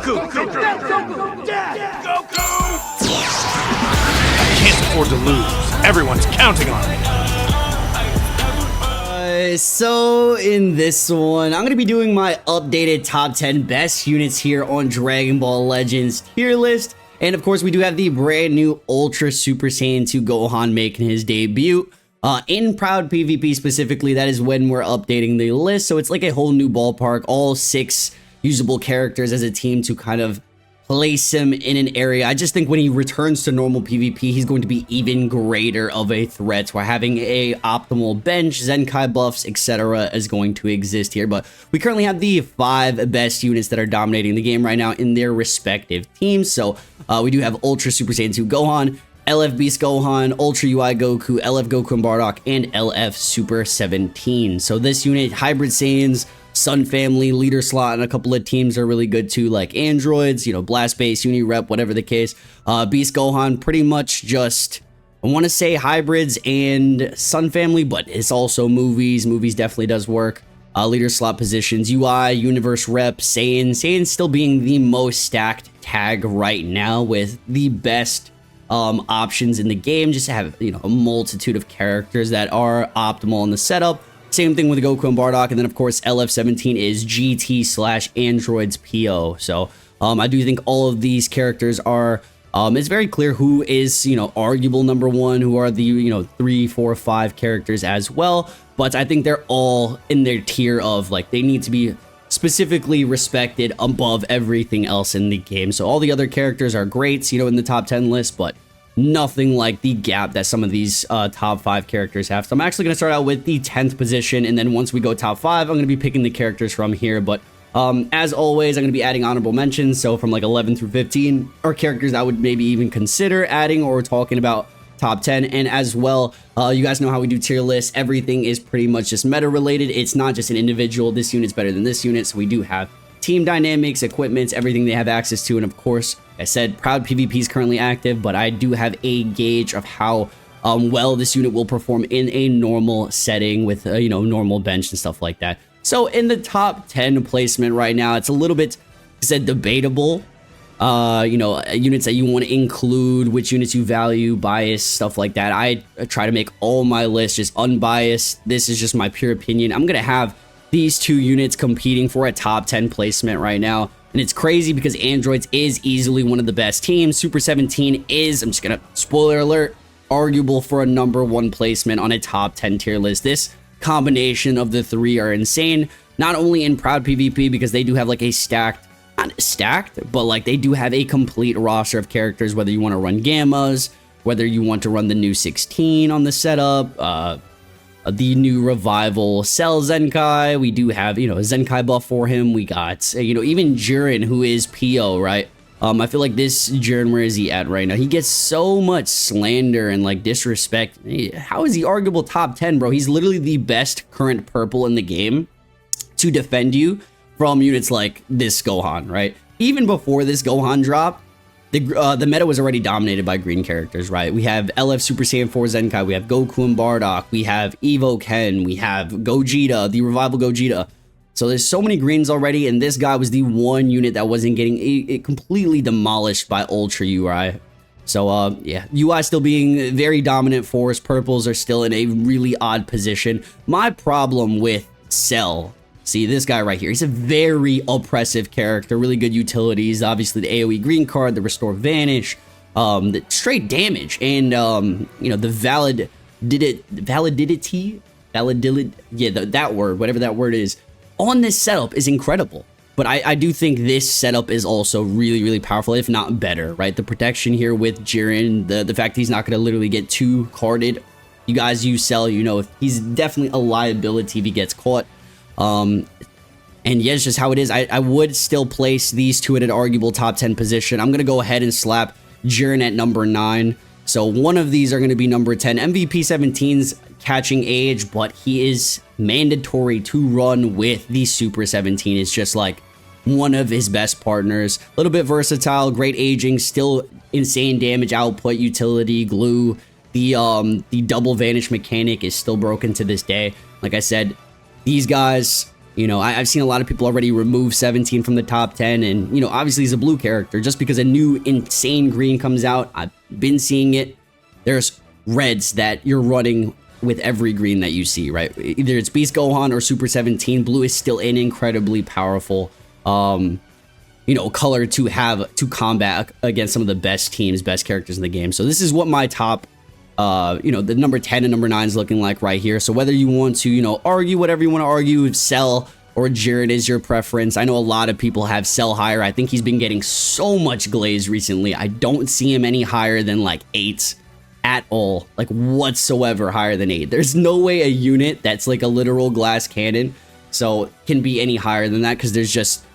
Goku! Goku! Goku! Can't afford to lose. Everyone's counting on me. So in this one, I'm going to be doing my updated top 10 best units here on Dragon Ball Legends tier list. And of course, we do have the brand new Ultra Super Saiyan 2 Gohan making his debut. In Proud PvP specifically, that is when we're updating the list. So it's like a whole new ballpark, all 6 usable characters as a team to kind of place him in an area. I just think when he returns to normal PvP, he's going to be even greater of a threat, where having a optimal bench, Zenkai buffs, etc. is going to exist here. But we currently have the 5 best units that are dominating the game right now in their respective teams. So we do have Ultra Super Saiyan 2 Gohan, LF Beast Gohan, Ultra UI Goku, LF Goku and Bardock, and LF Super 17. So this unit, Hybrid Saiyans, Sun Family, Leader Slot, and a couple of teams are really good too, like Androids, you know, Blast Base, Uni-Rep, whatever the case. Beast Gohan, pretty much just, I want to say Hybrids and Sun Family, but it's also movies. Movies definitely does work. Leader Slot positions, UI, Universe Rep, Saiyan still being the most stacked tag right now with the best options in the game, just to have, you know, a multitude of characters that are optimal in the setup. Same thing with Goku and Bardock, and then of course LF17 is GT/Androids PO. So I do think all of these characters are, it's very clear who is, you know, arguable number 1, who are the, you know, 3, 4, 5 characters as well. But I think they're all in their tier of, like, they need to be specifically respected above everything else in the game. So all the other characters are great, you know, in the top 10 list, but nothing like the gap that some of these top 5 characters have. So I'm actually going to start out with the 10th position, and then once we go top 5, I'm going to be picking the characters from here. But as always, I'm going to be adding honorable mentions. So from like 11 through 15 are characters I would maybe even consider adding or talking about top 10. And as well, you guys know how we do tier lists. Everything is pretty much just meta related. It's not just an individual, this unit's better than this unit. So we do have team dynamics, equipments, everything they have access to. And of course, I said Proud PvP is currently active, but I do have a gauge of how well this unit will perform in a normal setting with, you know, normal bench and stuff like that. So in the top 10 placement right now, it's a little bit, I said, debatable. You know, units that you want to include, which units you value, bias, stuff like that. I try to make all my lists just unbiased. This is just my pure opinion. I'm going to have these 2 units competing for a top 10 placement right now. And it's crazy because Androids is easily one of the best teams. Super 17 is, I'm just going to, spoiler alert, arguable for a number 1 placement on a top 10 tier list. This combination of the 3 are insane. Not only in Proud PvP, because they do have like a stacked, not stacked, but like they do have a complete roster of characters, whether you want to run Gammas, whether you want to run the new 16 on the setup, the new Revival Cell Zenkai. We do have, you know, a Zenkai buff for him. We got, you know, even Jiren, who is PO, right? I feel like this Jiren, where is he at right now? He gets so much slander and like disrespect. How is he arguable top 10, bro? He's literally the best current purple in the game to defend you from units like this Gohan, right? Even before this Gohan drop, the meta was already dominated by green characters, right? We have LF Super Saiyan 4 Zenkai, we have Goku and Bardock, we have Evo Ken, we have Gogeta, the Revival Gogeta. So there's so many greens already, and this guy was the one unit that wasn't getting it completely demolished by Ultra UI. So yeah, UI still being very dominant force. Purples are still in a really odd position. My problem with Cell, see this guy right here, he's a very oppressive character, really good utilities, obviously the AoE green card, the restore vanish, the straight damage, and you know, the validity, yeah, that word, whatever that word is, on this setup is incredible. But I do think this setup is also really, really powerful, if not better, right? The protection here with Jiren, the fact that he's not going to literally get 2 carded. You guys use Cell, you know, he's definitely a liability if he gets caught. And yeah, it's just how it is. I would still place these 2 at an arguable top 10 position. I'm going to go ahead and slap Jiren at number 9. So one of these are going to be number 10. MVP 17's catching age, but he is mandatory to run with the Super 17. It's just like one of his best partners. A little bit versatile, great aging, still insane damage output, utility, glue. The double vanish mechanic is still broken to this day. Like I said, these guys You know, I've seen a lot of people already remove 17 from the top 10, and, you know, obviously he's a blue character. Just because a new insane green comes out, I've been seeing it. There's reds that you're running with every green that you see, right? Either it's Beast Gohan or Super 17. Blue is still an incredibly powerful, you know, color to have to combat against some of the best teams, best characters in the game. So this is what my top, you know, the number 10 and number 9 is looking like right here. So whether you want to, you know, argue whatever you want to argue, if Cell or Jiren is your preference. I know a lot of people have Cell higher. I think he's been getting so much glaze recently. I don't see him any higher than like 8 at all, like whatsoever higher than 8. There's no way a unit that's like a literal glass cannon so can be any higher than that, because there's just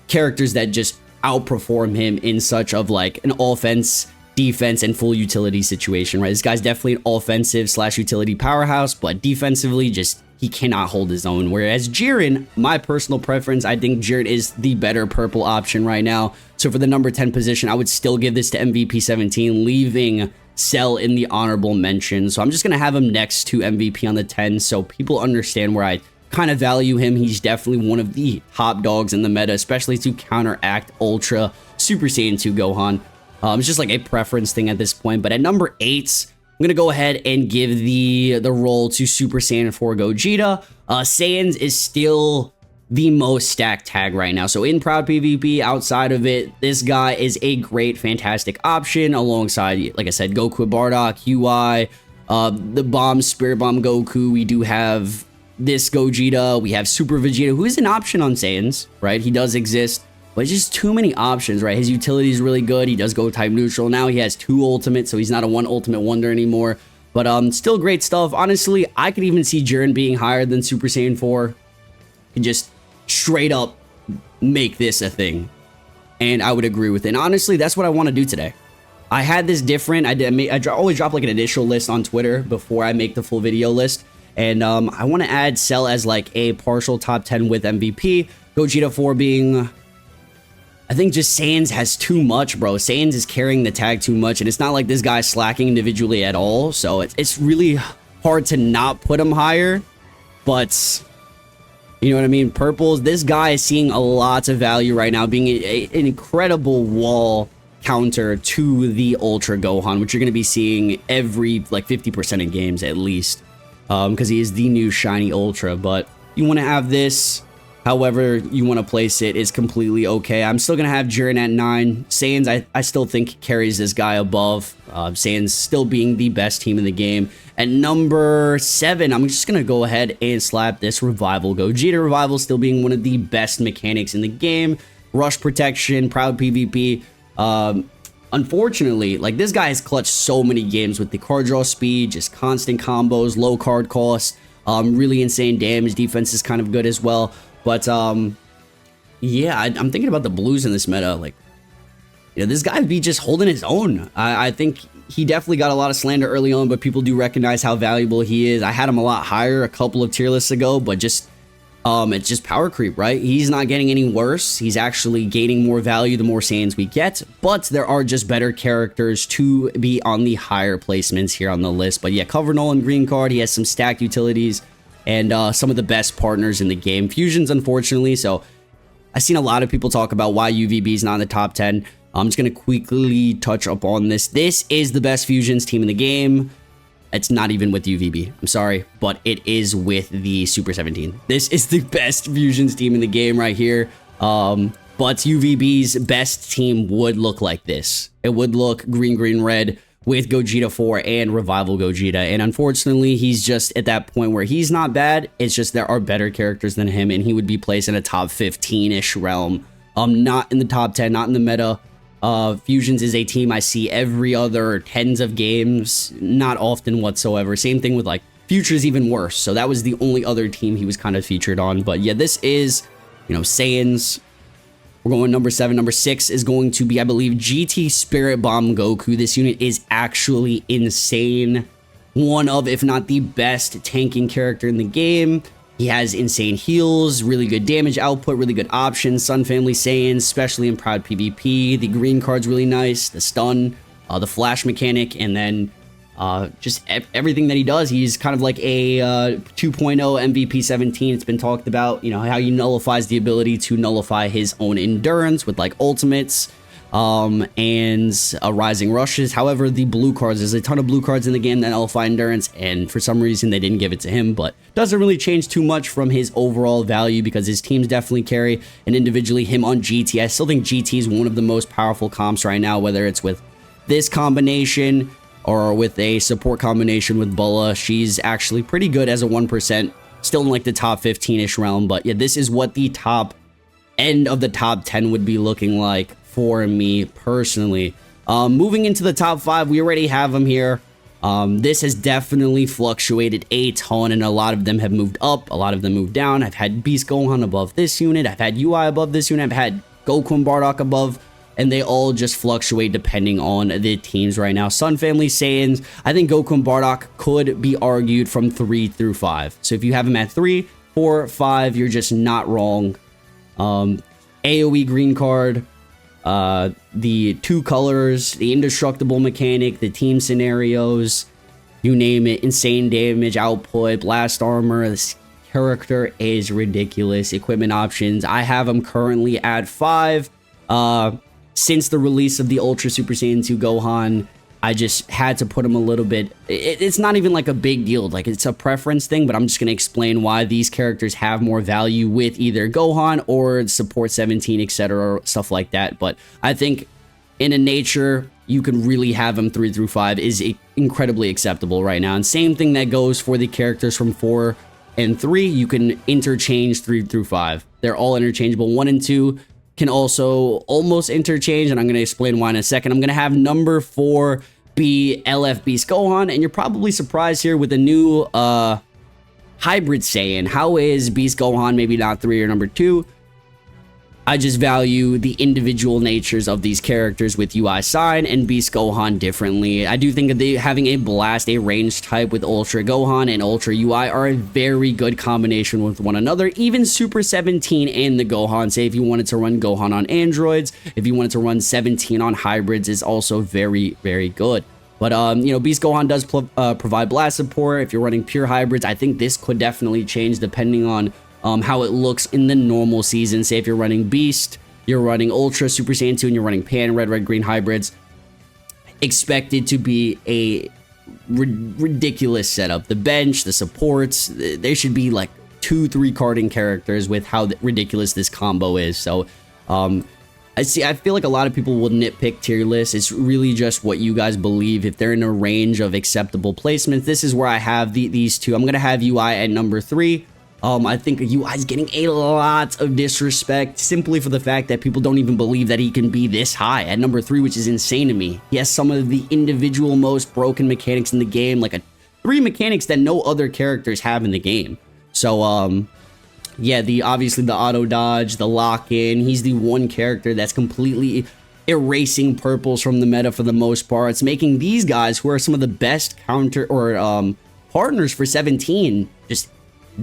characters that just outperform him in such of like an offense, defense, and full utility situation, right? This guy's definitely an offensive / utility powerhouse, but defensively just he cannot hold his own. Whereas Jiren, my personal preference, I think Jiren is the better purple option right now. So for the number 10 position, I would still give this to MVP 17, leaving Cell in the honorable mention. So I'm just going to have him next to MVP on the 10 so people understand where I kind of value him. He's definitely one of the top dogs in the meta, especially to counteract Ultra Super Saiyan 2 Gohan. It's just like a preference thing at this point. But at number 8, I'm going to go ahead and give the role to Super Saiyan 4 Gogeta. Saiyans is still the most stacked tag right now. So in Proud PvP, outside of it, this guy is a great, fantastic option alongside, like I said, Goku Bardock, UI, the Spirit Bomb Goku. We do have this Gogeta. We have Super Vegeta, who is an option on Saiyans, right? He does exist, but it's just too many options, right? His utility is really good. He does go type neutral. Now he has 2 ultimates, so he's not a 1 ultimate wonder anymore. But still great stuff. Honestly, I could even see Jiren being higher than Super Saiyan 4. And just straight up make this a thing. And I would agree with it. And honestly, that's what I want to do today. I had this different. I always drop like an initial list on Twitter before I make the full video list. And I want to add Cell as like a partial top 10 with MVP. Gogeta 4 being... I think just Saiyans has too much, bro. Saiyans is carrying the tag too much, and it's not like this guy's slacking individually at all. So it's really hard to not put him higher. But you know what I mean? Purples, this guy is seeing a lot of value right now, being an incredible wall counter to the Ultra Gohan, which you're going to be seeing every like 50% in games at least, because he is the new shiny Ultra. But you want to have this. However you want to place it is completely okay. I'm still going to have Jiren at 9. Saiyans, I still think carries this guy above. Saiyans still being the best team in the game. At number 7, I'm just going to go ahead and slap this Revival Gogeta. Revival still being one of the best mechanics in the game. Rush protection, proud PvP. Unfortunately, like this guy has clutched so many games with the card draw speed, just constant combos, low card cost, really insane damage. Defense is kind of good as well. But, yeah, I'm thinking about the blues in this meta. Like, you know, this guy be just holding his own. I think he definitely got a lot of slander early on, but people do recognize how valuable he is. I had him a lot higher a couple of tier lists ago, but just, it's just power creep, right? He's not getting any worse. He's actually gaining more value the more Saiyans we get, but there are just better characters to be on the higher placements here on the list. But yeah, Cover Nolan green card. He has some stacked utilities. And some of the best partners in the game. Fusions, unfortunately. So I've seen a lot of people talk about why UVB is not in the top 10. I'm just going to quickly touch up on this. This is the best Fusions team in the game. It's not even with UVB. I'm sorry, but it is with the Super 17. This is the best Fusions team in the game right here. But UVB's best team would look like this. It would look green, green, red, with Gogeta 4 and Revival Gogeta. And unfortunately, he's just at that point where he's not bad. It's just there are better characters than him, and he would be placed in a top 15-ish realm. Not in the top 10, not in the meta. Fusions is a team I see every other tens of games, not often whatsoever. Same thing with like Future's even worse. So that was the only other team he was kind of featured on. But yeah, this is, you know, Saiyans. We're going number 7. Number 6 is going to be, I believe, GT Spirit Bomb Goku. This unit is actually insane. One of, if not the best tanking character in the game. He has insane heals, really good damage output, really good options. Sun Family Saiyans, especially in Proud PvP. The green card's really nice. The stun, the flash mechanic, and then just everything that he does. He's kind of like a 2.0 MVP 17. It's been talked about, you know, how he nullifies the ability to nullify his own endurance with like ultimates and rising rushes. However, the blue cards, there's a ton of blue cards in the game that nullify endurance, and for some reason they didn't give it to him, but doesn't really change too much from his overall value because his teams definitely carry, and individually him on GT. I still think GT is one of the most powerful comps right now, whether it's with this combination or with a support combination with Bulla. She's actually pretty good as a 1%, still in like the top 15-ish realm, but yeah, this is what the top end of the top 10 would be looking like for me personally. Moving into the top 5, we already have them here. This has definitely fluctuated a ton, and a lot of them have moved up, a lot of them moved down. I've had Beast Gohan above this unit, I've had UI above this unit, I've had Goku and Bardock above, and they all just fluctuate depending on the teams right now. Sun Family Saiyans, I think Goku and Bardock could be argued from 3 through 5. So if you have them at 3, 4, 5, you're just not wrong. AoE green card, the 2 colors, the indestructible mechanic, the team scenarios, you name it, insane damage output, blast armor. This character is ridiculous. Equipment options, I have them currently at 5. Since the release of the Ultra Super Saiyan 2 Gohan, I just had to put him a little bit. It's not even like a big deal, like it's a preference thing, but I'm just going to explain why these characters have more value with either Gohan or support 17, etc., stuff like that. But I think in a nature, you can really have them 3 through 5 is incredibly acceptable right now. And same thing that goes for the characters from 4 and 3, you can interchange 3 through 5. They're all interchangeable. 1 and 2 can also almost interchange, and I'm going to explain why in a second. I'm going to have number 4 be LF Beast Gohan, and you're probably surprised here with a new hybrid Saiyan. How is Beast Gohan maybe not 3 or number 2? I just value the individual natures of these characters with UI Sign and Beast Gohan differently. I do think that having a blast, a range type with Ultra Gohan and Ultra UI are a very good combination with one another. Even Super 17 and the Gohan, say if you wanted to run Gohan on androids, if you wanted to run 17 on hybrids, is also very, very good. But, you know, Beast Gohan does provide blast support. If you're running pure hybrids, I think this could definitely change depending on how it looks in the normal season. Say if you're running Beast, you're running Ultra Super Saiyan 2, and you're running Pan, Red, Green hybrids, expected to be a ridiculous setup. The bench, the supports, there should be like 2-3 carding characters with how ridiculous this combo is. So I feel like a lot of people will nitpick tier lists. It's really just what you guys believe. If they're in a range of acceptable placements, this is where I have these two. I'm gonna have UI at number 3. I think UI is getting a lot of disrespect simply for the fact that people don't even believe that he can be this high at number 3, which is insane to me. He has some of the individual most broken mechanics in the game, like 3 mechanics that no other characters have in the game. So, yeah, obviously the auto dodge, the lock-in, he's the one character that's completely erasing purples from the meta for the most part. It's making these guys, who are some of the best counter or partners for 17, just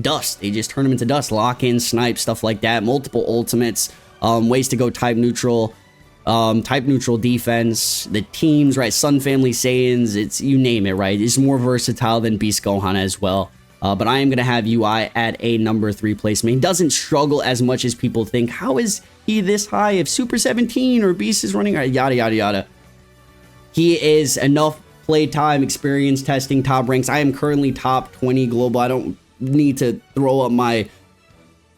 dust. They just turn them into dust. Lock-in, snipe, stuff like that. Multiple ultimates, ways to go type neutral defense. The teams, right? Sun Family Saiyans, it's you name it, right? It's more versatile than Beast Gohan as well. But I am going to have UI at a number 3 placement. He doesn't struggle as much as people think. How is he this high if Super 17 or Beast is running? Yada, yada, yada. He is enough playtime, experience, testing, top ranks. I am currently top 20 global. I don't need to throw up my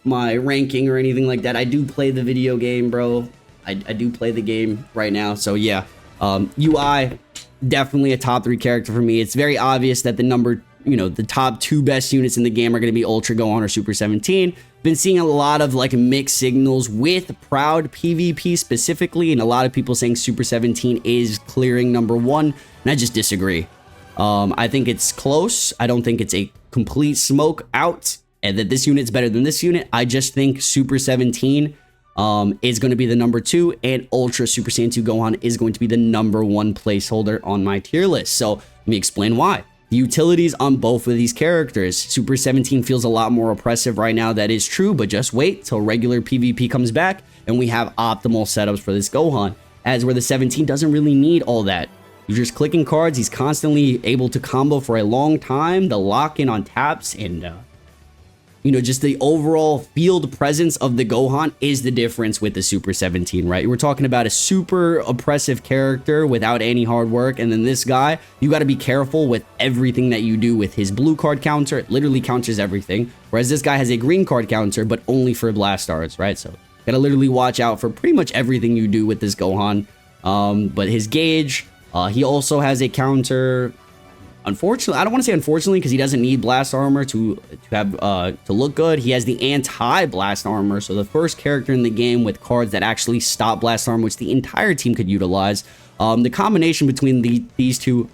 ranking or anything like that. I do play the video game, bro. I do play the game right now. So yeah, UI, definitely a top 3 character for me. It's very obvious that the top 2 best units in the game are going to be Ultra Gohan or Super 17. Been seeing a lot of like mixed signals with Proud PvP specifically, and a lot of people saying Super 17 is clearing number 1, and I just disagree. I think it's close. I don't think it's a complete smoke out and that this unit's better than this unit. I just think Super 17 is going to be the number 2, and Ultra Super Saiyan 2 Gohan is going to be the number 1 placeholder on my tier list. So let me explain why. The utilities on both of these characters. Super 17 feels a lot more oppressive right now. That is true, but just wait till regular PvP comes back and we have optimal setups for this Gohan. As where the 17 doesn't really need all that You're just clicking cards. He's constantly able to combo for a long time. The lock-in on taps and, you know, just the overall field presence of the Gohan is the difference with the Super 17, right? We're talking about a super oppressive character without any hard work. And then this guy, you got to be careful with everything that you do with his blue card counter. It literally counters everything. Whereas this guy has a green card counter, but only for blast stars, right? So got to literally watch out for pretty much everything you do with this Gohan. But his gauge, he also has a counter. Unfortunately, I don't want to say unfortunately because he doesn't need blast armor to look good. He has the anti-blast armor, so the first character in the game with cards that actually stop blast armor, which the entire team could utilize. The combination between these two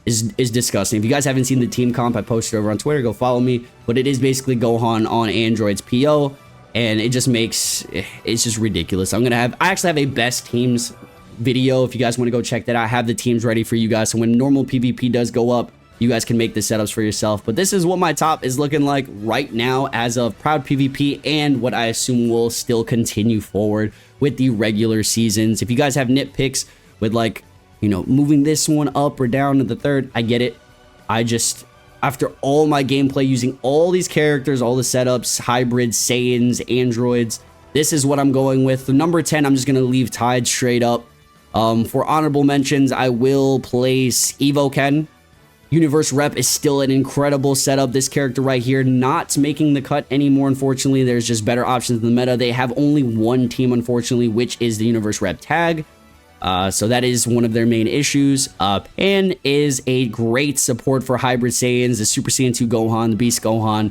is disgusting. If you guys haven't seen the team comp, I posted over on Twitter. Go follow me. But it is basically Gohan on Android's PO, and it just makes it's just ridiculous. I actually have a best teams video. If you guys want to go check that out, I have the teams ready for you guys, so when normal PvP does go up, you guys can make the setups for yourself. But this is what my top is looking like right now as of Proud PvP, and what I assume will still continue forward with the regular seasons. If you guys have nitpicks with, like, you know, moving this one up or down to the third, I get it. I just, after all my gameplay using all these characters, all the setups, hybrids, Saiyans, androids, this is what I'm going with. The number 10, I'm just going to leave tied straight up. For honorable mentions, I will place Evo Ken. Universe Rep is still an incredible setup. This character right here not making the cut anymore, unfortunately. There's just better options in the meta. They have only one team, unfortunately, which is the Universe Rep tag. So that is one of their main issues. Pan is a great support for Hybrid Saiyans, the Super Saiyan 2 Gohan, the Beast Gohan,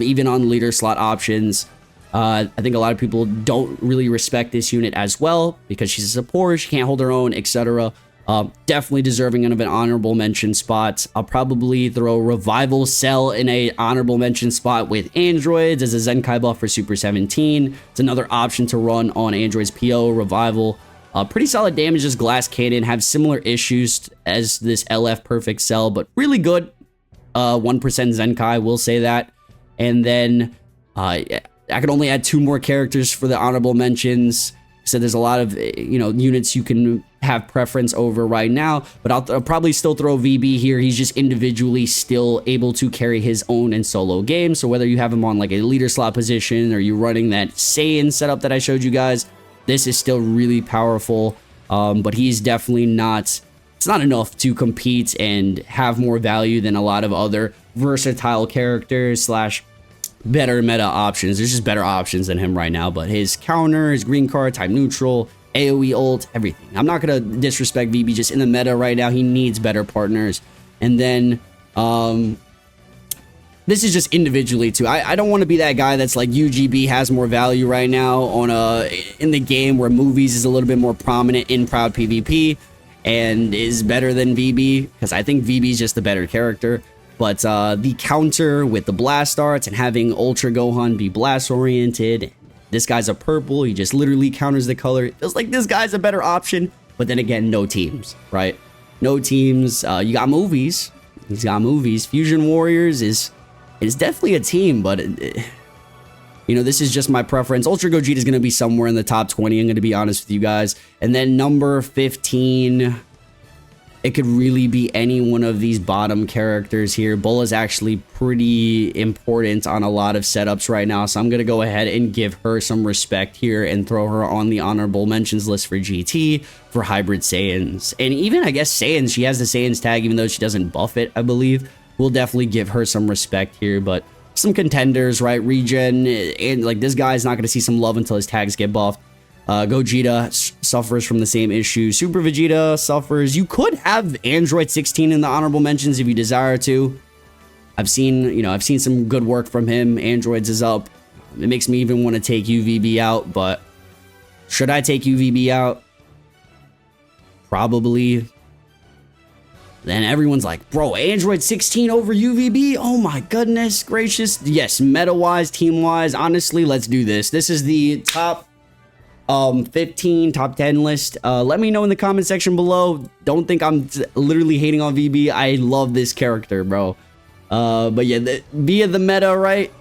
even on leader slot options. I think a lot of people don't really respect this unit as well because she's a support, she can't hold her own, etc. Definitely deserving of an honorable mention spot. I'll probably throw Revival Cell in a honorable mention spot with androids as a Zenkai buff for Super 17. It's another option to run on androids PO. Revival, pretty solid damage as Glass Cannon, have similar issues as this LF Perfect Cell, but really good 1% Zenkai, will say that. And then I could only add 2 more characters for the honorable mentions. So there's a lot of, you know, units you can have preference over right now, but I'll probably still throw VB here. He's just individually still able to carry his own in solo games. So whether you have him on like a leader slot position or you running that Saiyan setup that I showed you guys, this is still really powerful. But he's definitely not, it's not enough to compete and have more value than a lot of other versatile characters slash better meta options. There's just better options than him right now, but his counter, his green card, time neutral, AoE ult, everything. I'm not gonna disrespect VB, just in the meta right now, he needs better partners. And then this is just individually too. I don't want to be that guy that's like UGB has more value right now on in the game where movies is a little bit more prominent in Proud PvP and is better than VB, because I think VB is just the better character. But the counter with the blast arts and having Ultra Gohan be blast oriented, this guy's a purple, he just literally counters the color. It feels like this guy's a better option, but then again, no teams, right? No teams. You got movies. He's got movies. Fusion Warriors is definitely a team, but you know, this is just my preference. Ultra Gogeta is going to be somewhere in the top 20. I'm going to be honest with you guys. And then number 15. It could really be any one of these bottom characters here. Bulla's actually pretty important on a lot of setups right now, so I'm going to go ahead and give her some respect here and throw her on the honorable mentions list for GT, for Hybrid Saiyans. And even, I guess, Saiyans, she has the Saiyans tag, even though she doesn't buff it, I believe. We'll definitely give her some respect here, but some contenders, right? Regen, and like this guy's not going to see some love until his tags get buffed. Gogeta suffers from the same issue. Super Vegeta suffers. You could have Android 16 in the honorable mentions if you desire to. I've seen some good work from him. Androids is up. It makes me even want to take UVB out, but should I take UVB out? Probably. Then everyone's like, bro, Android 16 over UVB? Oh my goodness gracious. Yes, meta-wise, team-wise, honestly, let's do this. This is the top 15 top 10 list. Let me know in the comment section below. Don't think I'm literally hating on VB. I love this character, bro. But yeah, via the meta, right?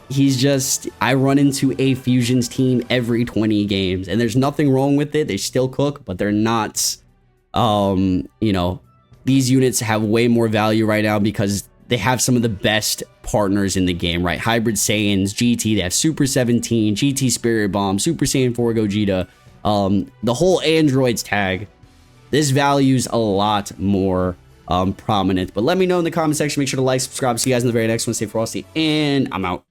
He's just, I run into a Fusions team every 20 games, and there's nothing wrong with it. They still cook, but they're not You know, these units have way more value right now because they have some of the best partners in the game, right? Hybrid Saiyans, GT, they have Super 17, GT Spirit Bomb, Super Saiyan 4 Gogeta, the whole Androids tag. This value's a lot more prominent. But let me know in the comment section. Make sure to like, subscribe. See you guys in the very next one. Stay frosty, and I'm out.